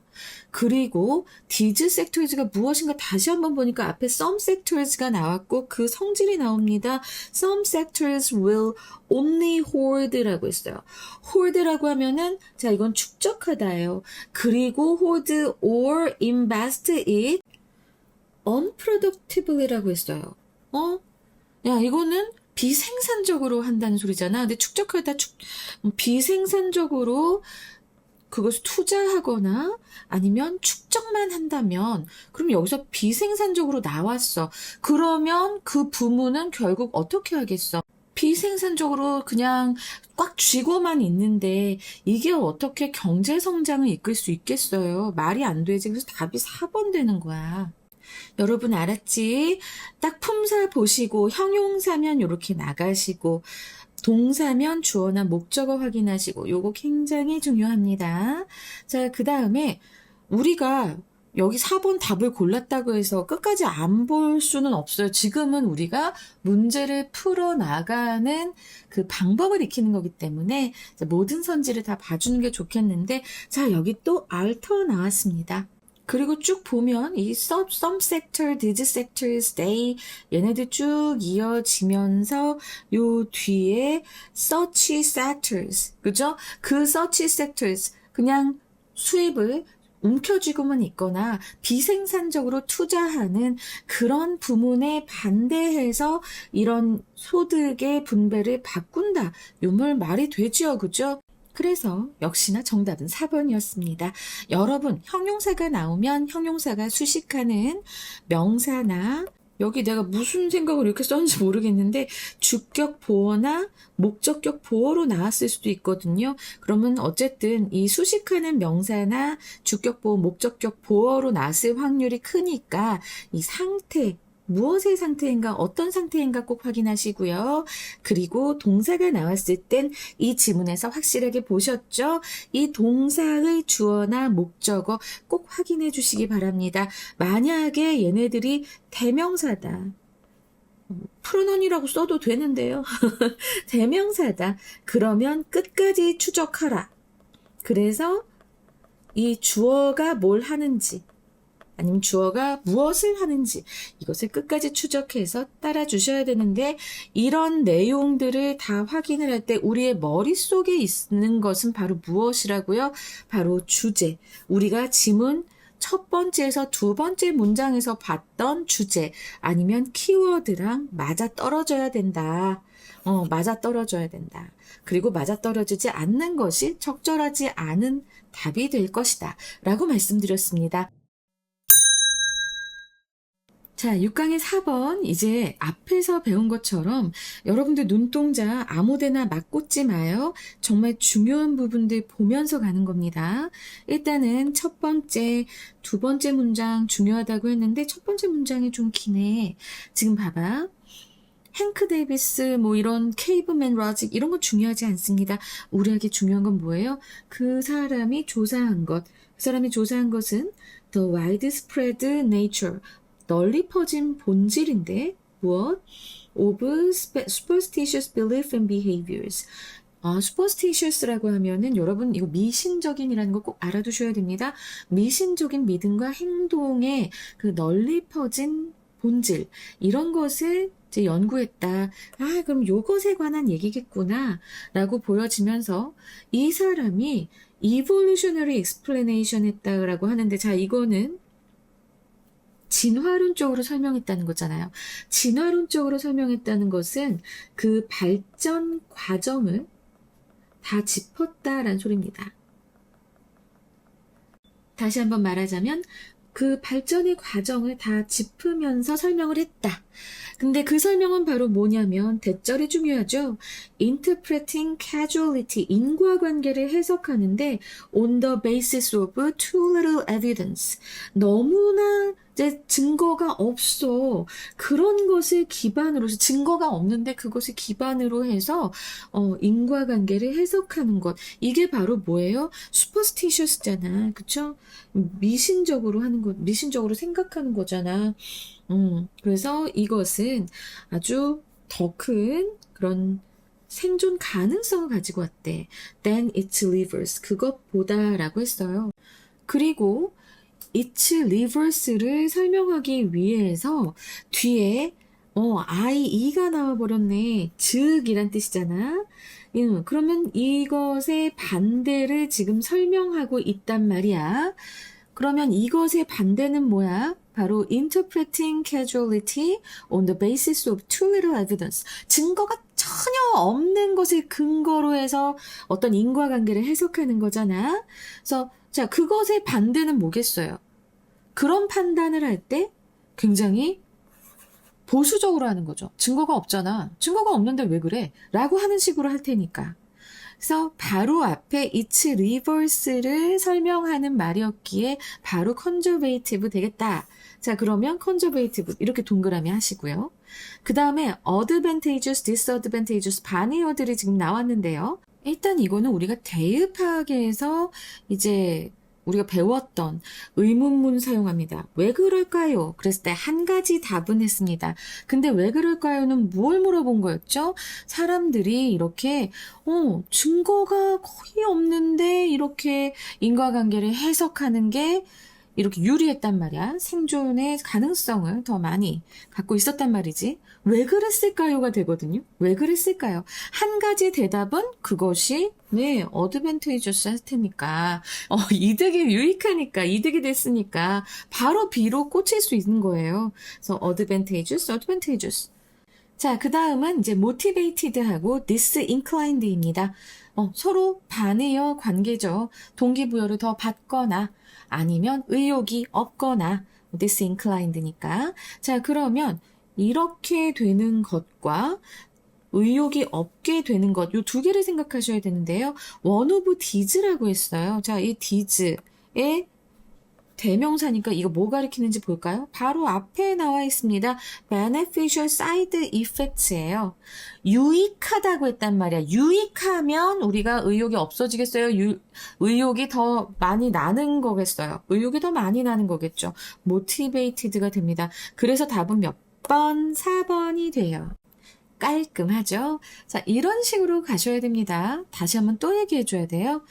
그리고 these sectors가 무엇인가 다시 한번 보니까 앞에 some sectors가 나왔고 그 성질이 나옵니다. Some sectors will only hoard라고 했어요. hoard라고 하면은 자 이건 축적하다예요. 그리고 hoard or invest it unproductively라고 했어요. 야 이거는 비생산적으로 한다는 소리잖아. 근데 축적하다 비생산적으로 그것을 투자하거나 아니면 축적만 한다면 그럼 여기서 비생산적으로 나왔어. 그러면 그 부문은 결국 어떻게 하겠어? 비생산적으로 그냥 꽉 쥐고만 있는데 이게 어떻게 경제 성장을 이끌 수 있겠어요? 말이 안 되지. 그래서 답이 4번 되는 거야. 여러분 알았지? 딱 품사 보시고 형용사면 이렇게 나가시고 동사면 주어나 목적어 확인하시고 요거 굉장히 중요합니다. 자, 그 다음에 우리가 여기 4번 답을 골랐다고 해서 끝까지 안 볼 수는 없어요. 지금은 우리가 문제를 풀어나가는 그 방법을 익히는 거기 때문에 모든 선지를 다 봐주는 게 좋겠는데 자, 여기 또 alter 나왔습니다. 그리고 쭉 보면 이 some sector, these sectors, they 얘네들 쭉 이어지면서 요 뒤에 such sectors, 그죠? 그 such sectors 그냥 수입을 움켜쥐고만 있거나 비생산적으로 투자하는 그런 부문에 반대해서 이런 소득의 분배를 바꾼다. 요 말이 되죠, 그죠? 그래서 역시나 정답은 4번이었습니다. 여러분, 형용사가 나오면 형용사가 수식하는 명사나 여기 내가 무슨 생각을 이렇게 썼는지 모르겠는데 주격 보어나 목적격 보어로 나왔을 수도 있거든요. 그러면 어쨌든 이 수식하는 명사나 주격 보어, 목적격 보어로 나왔을 확률이 크니까 이 상태, 무엇의 상태인가, 어떤 상태인가 꼭 확인하시고요. 그리고 동사가 나왔을 땐 이 지문에서 확실하게 보셨죠? 이 동사의 주어나 목적어 꼭 확인해 주시기 바랍니다. 만약에 얘네들이 대명사다. 프로넌이라고 써도 되는데요. 대명사다. 그러면 끝까지 추적하라. 그래서 이 주어가 뭘 하는지 아니면 주어가 무엇을 하는지 이것을 끝까지 추적해서 따라 주셔야 되는데 이런 내용들을 다 확인을 할 때 우리의 머릿속에 있는 것은 바로 무엇이라고요? 바로 주제. 우리가 지문 첫 번째에서 두 번째 문장에서 봤던 주제 아니면 키워드랑 맞아 떨어져야 된다. 맞아 떨어져야 된다. 그리고 맞아 떨어지지 않는 것이 적절하지 않은 답이 될 것이다. 라고 말씀드렸습니다. 자, 6강의 4번 이제 앞에서 배운 것처럼 여러분들 눈동자 아무데나 막 꽂지 마요. 정말 중요한 부분들 보면서 가는 겁니다. 일단은 첫 번째, 두 번째 문장 중요하다고 했는데 첫 번째 문장이 좀 기네. 지금 봐봐. 행크 데이비스 뭐 이런 케이브맨 로직 이런 건 중요하지 않습니다. 우리에게 중요한 건 뭐예요? 그 사람이 조사한 것. 그 사람이 조사한 것은 the widespread nature. 널리 퍼진 본질인데 무엇? of superstitious belief and behaviors. superstitious라고 하면은 여러분 이거 미신적인이라는 거 꼭 알아두셔야 됩니다. 미신적인 믿음과 행동의 그 널리 퍼진 본질 이런 것을 이제 연구했다. 그럼 요것에 관한 얘기겠구나 라고 보여지면서 이 사람이 evolutionary explanation 했다라고 하는데 자 이거는 진화론적으로 설명했다는 거잖아요. 진화론적으로 설명했다는 것은 그 발전 과정을 다 짚었다라는 소리입니다. 다시 한번 말하자면 그 발전의 과정을 다 짚으면서 설명을 했다. 근데 그 설명은 바로 뭐냐면 대절이 중요하죠. Interpreting causality, 인과관계를 해석하는데 on the basis of too little evidence. 너무나 이제 증거가 없어. 그런 것을 기반으로 해서 증거가 없는데 그것을 기반으로 해서 인과관계를 해석하는 것. 이게 바로 뭐예요? superstitious잖아. 그쵸? 미신적으로 하는 것, 미신적으로 생각하는 거잖아. 그래서 이것은 아주 더 큰 그런 생존 가능성을 가지고 왔대. than its livers. 그것보다라고 했어요. 그리고 its livers를 설명하기 위해서 뒤에 IE가 나와버렸네. 즉이란 뜻이잖아. 그러면 이것의 반대를 지금 설명하고 있단 말이야. 그러면 이것의 반대는 뭐야? 바로 interpreting causality on the basis of too little evidence. 증거가 전혀 없는 것을 근거로 해서 어떤 인과관계를 해석하는 거잖아. 그래서 자, 그것의 반대는 뭐겠어요? 그런 판단을 할 때 굉장히 보수적으로 하는 거죠. 증거가 없잖아. 증거가 없는데 왜 그래? 라고 하는 식으로 할 테니까. 그래서 바로 앞에 its reverse를 설명하는 말이었기에 바로 conservative 되겠다. 자, 그러면 conservative 이렇게 동그라미 하시고요. 그 다음에 advantageous, disadvantageous 반의어들이 지금 나왔는데요. 일단 이거는 우리가 대입학에서 이제 우리가 배웠던 의문문 사용합니다. 왜 그럴까요? 그랬을 때 한 가지 답은 했습니다. 근데 왜 그럴까요는 뭘 물어본 거였죠? 사람들이 이렇게 증거가 거의 없는데 이렇게 인과관계를 해석하는 게 이렇게 유리했단 말이야. 생존의 가능성을 더 많이 갖고 있었단 말이지. 왜 그랬을까요가 되거든요. 왜 그랬을까요? 한 가지 대답은 그것이 어드밴테이저스 할 테니까 이득이 유익하니까 이득이 됐으니까 바로 B로 꽂힐 수 있는 거예요. 그래서 advantageous. 자, 그 다음은 이제 motivated하고 disinclined입니다. 서로 반의어 관계죠. 동기부여를 더 받거나 아니면 의욕이 없거나 disinclined니까. 자, 그러면 이렇게 되는 것과 의욕이 없게 되는 것, 요 두 개를 생각하셔야 되는데요. one of these라고 했어요. 자, 이 these의 대명사니까 이거 뭐 가리키는지 볼까요? 바로 앞에 나와 있습니다. beneficial side effects예요. 유익하다고 했단 말이야. 유익하면 우리가 의욕이 없어지겠어요? 의욕이 더 많이 나는 거겠어요? 의욕이 더 많이 나는 거겠죠. motivated가 됩니다. 그래서 답은 몇 번? 4번이 돼요. 깔끔하죠? 자, 이런 식으로 가셔야 됩니다. 다시 한번 또 얘기해 줘야 돼요.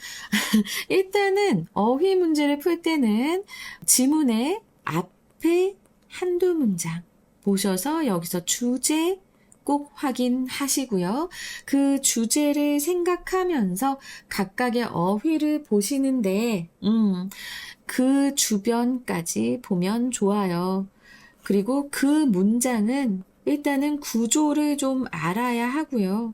일단은 어휘 문제를 풀 때는 지문의 앞에 한두 문장 보셔서 여기서 주제 꼭 확인하시고요. 그 주제를 생각하면서 각각의 어휘를 보시는데 그 주변까지 보면 좋아요. 그리고 그 문장은 일단은 구조를 좀 알아야 하고요.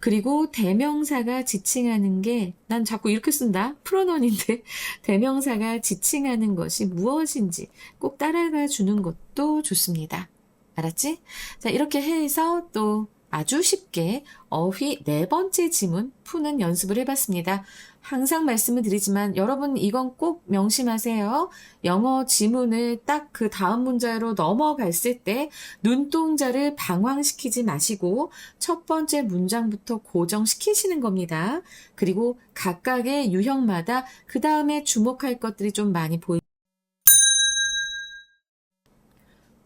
그리고 대명사가 지칭하는 게, 난 자꾸 이렇게 쓴다. 프로넌인데, 대명사가 지칭하는 것이 무엇인지 꼭 따라가 주는 것도 좋습니다. 알았지? 자, 이렇게 해서 또 아주 쉽게 어휘 네 번째 지문 푸는 연습을 해봤습니다. 항상 말씀을 드리지만 여러분 이건 꼭 명심하세요. 영어 지문을 딱 그 다음 문자로 넘어갔을 때 눈동자를 방황시키지 마시고 첫 번째 문장부터 고정시키시는 겁니다. 그리고 각각의 유형마다 그 다음에 주목할 것들이 좀 많이 보입니다.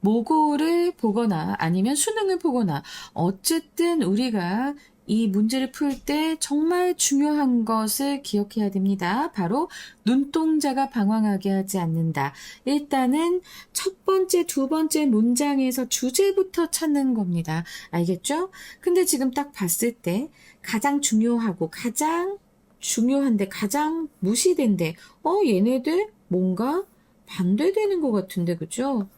모고를 보거나 아니면 수능을 보거나 어쨌든 우리가 이 문제를 풀 때 정말 중요한 것을 기억해야 됩니다. 바로 눈동자가 방황하게 하지 않는다. 일단은 첫 번째, 두 번째 문장에서 주제부터 찾는 겁니다. 알겠죠? 근데 지금 딱 봤을 때 가장 중요하고 가장 중요한데 가장 무시된데 얘네들 뭔가 반대되는 것 같은데 그죠?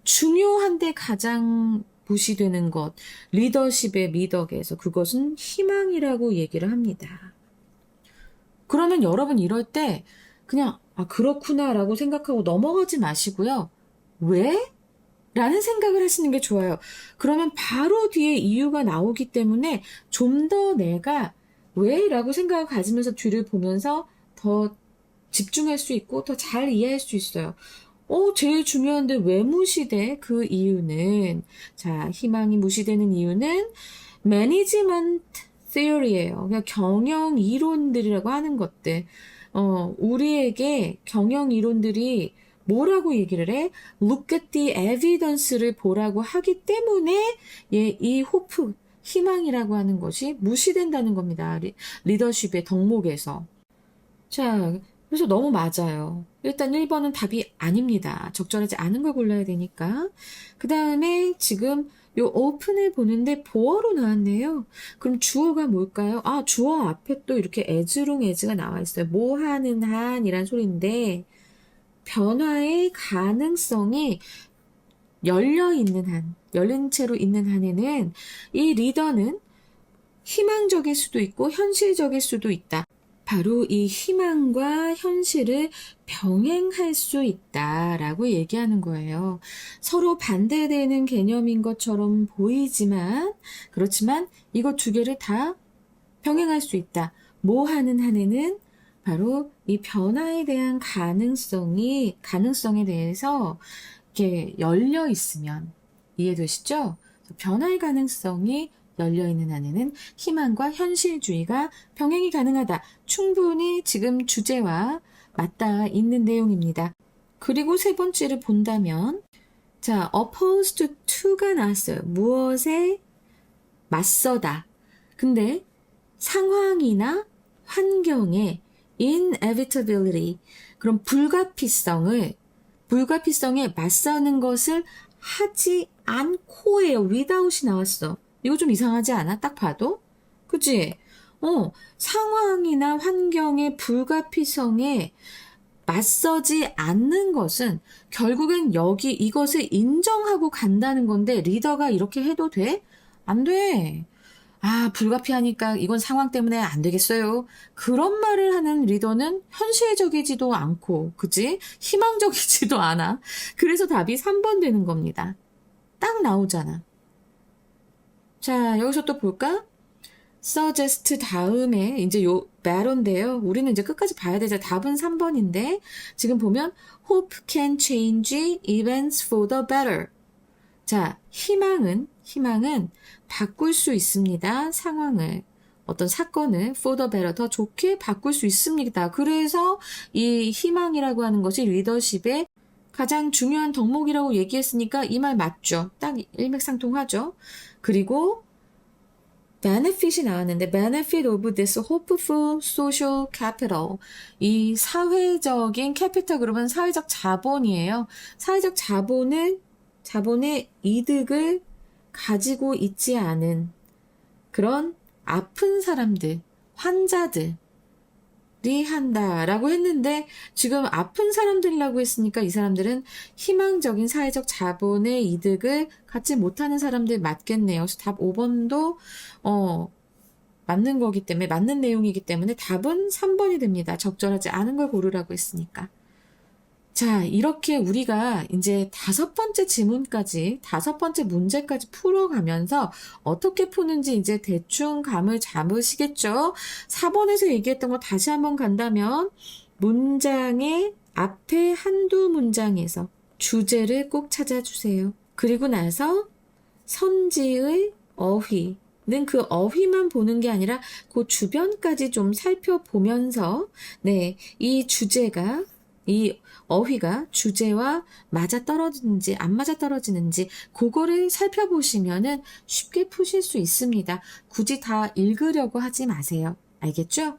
중요한데 가장 무시되는 것, 리더십의 미덕에서 그것은 희망이라고 얘기를 합니다. 그러면 여러분 이럴 때 그냥 그렇구나라고 생각하고 넘어가지 마시고요. 왜? 라는 생각을 하시는 게 좋아요. 그러면 바로 뒤에 이유가 나오기 때문에 좀 더 내가 왜? 라고 생각을 가지면서 뒤를 보면서 더 집중할 수 있고 더 잘 이해할 수 있어요. 제일 중요한데 왜 무시돼? 그 이유는, 자, 희망이 무시되는 이유는 매니지먼트 theory예요. 그러니까 경영 이론들이라고 하는 것들. 우리에게 경영 이론들이 뭐라고 얘기를 해? Look at the evidence를 보라고 하기 때문에 이 호프, 희망이라고 하는 것이 무시된다는 겁니다. 리더십의 덕목에서. 자, 그래서 너무 맞아요. 일단 1번은 답이 아닙니다. 적절하지 않은 걸 골라야 되니까. 그 다음에 지금 요 open을 보는데 보어로 나왔네요. 그럼 주어가 뭘까요? 주어 앞에 또 이렇게 as롱 as가 나와 있어요. 뭐 하는 한이란 소리인데 변화의 가능성이 열려있는 한, 열린 채로 있는 한에는 이 리더는 희망적일 수도 있고 현실적일 수도 있다. 바로 이 희망과 현실을 병행할 수 있다라고 얘기하는 거예요. 서로 반대되는 개념인 것처럼 보이지만 그렇지만 이것 두 개를 다 병행할 수 있다. 뭐 하는 한에는 바로 이 변화에 대한 가능성에 대해서 이렇게 열려 있으면 이해되시죠? 변화의 가능성이 열려있는 한에는 희망과 현실주의가 병행이 가능하다. 충분히 지금 주제와 맞닿아 있는 내용입니다. 그리고 세 번째를 본다면 자, opposed to가 나왔어요. 무엇에 맞서다. 근데 상황이나 환경의 inevitability, 그럼 불가피성에 맞서는 것을 하지 않고예요. without이 나왔어. 이거 좀 이상하지 않아? 딱 봐도? 그치? 상황이나 환경의 불가피성에 맞서지 않는 것은 결국엔 이것을 인정하고 간다는 건데 리더가 이렇게 해도 돼? 안 돼. 불가피하니까 이건 상황 때문에 안 되겠어요. 그런 말을 하는 리더는 현실적이지도 않고, 그치? 희망적이지도 않아. 그래서 답이 3번 되는 겁니다. 딱 나오잖아. 자, 여기서 또 볼까? suggest 다음에 이제 요 bat인데요. 우리는 이제 끝까지 봐야 되죠. 답은 3번인데 지금 보면 hope can change events for the better. 자, 희망은 바꿀 수 있습니다. 상황을, 어떤 사건을 for the better, 더 좋게 바꿀 수 있습니다. 그래서 이 희망이라고 하는 것이 리더십의 가장 중요한 덕목이라고 얘기했으니까 이 말 맞죠. 딱 일맥상통하죠. 그리고 benefit이 나왔는데 benefit of this hopeful social capital, 이 사회적인 캐피탈 그러면 사회적 자본이에요. 사회적 자본의 이득을 가지고 있지 않은 그런 아픈 사람들, 환자들이 한다라고 했는데 지금 아픈 사람들이라고 했으니까 이 사람들은 희망적인 사회적 자본의 이득을 갖지 못하는 사람들 맞겠네요. 그래서 답 5번도 맞는 거기 때문에, 맞는 내용이기 때문에 답은 3번이 됩니다. 적절하지 않은 걸 고르라고 했으니까. 자, 이렇게 우리가 이제 5번째 지문까지, 5번째 문제까지 풀어가면서 어떻게 푸는지 이제 대충 감을 잡으시겠죠? 4번에서 얘기했던 거 다시 한번 간다면, 문장의 앞에 한두 문장에서 주제를 꼭 찾아주세요. 그리고 나서 선지의 어휘는 그 어휘만 보는 게 아니라 그 주변까지 좀 살펴보면서, 네, 이 주제가, 이 어휘가 주제와 맞아떨어지는지 안 맞아떨어지는지 그거를 살펴보시면은 쉽게 푸실 수 있습니다. 굳이 다 읽으려고 하지 마세요. 알겠죠?